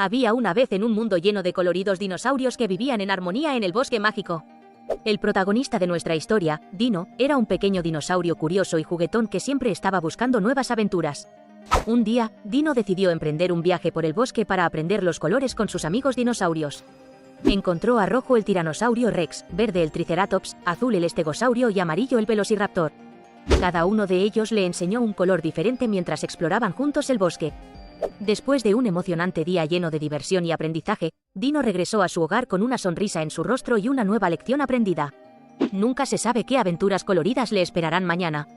Había una vez en un mundo lleno de coloridos dinosaurios que vivían en armonía en el bosque mágico. El protagonista de nuestra historia, Dino, era un pequeño dinosaurio curioso y juguetón que siempre estaba buscando nuevas aventuras. Un día, Dino decidió emprender un viaje por el bosque para aprender los colores con sus amigos dinosaurios. Encontró a rojo el tiranosaurio Rex, verde el Triceratops, azul el estegosaurio y amarillo el velociraptor. Cada uno de ellos le enseñó un color diferente mientras exploraban juntos el bosque. Después de un emocionante día lleno de diversión y aprendizaje, Dino regresó a su hogar con una sonrisa en su rostro y una nueva lección aprendida. Nunca se sabe qué aventuras coloridas le esperarán mañana.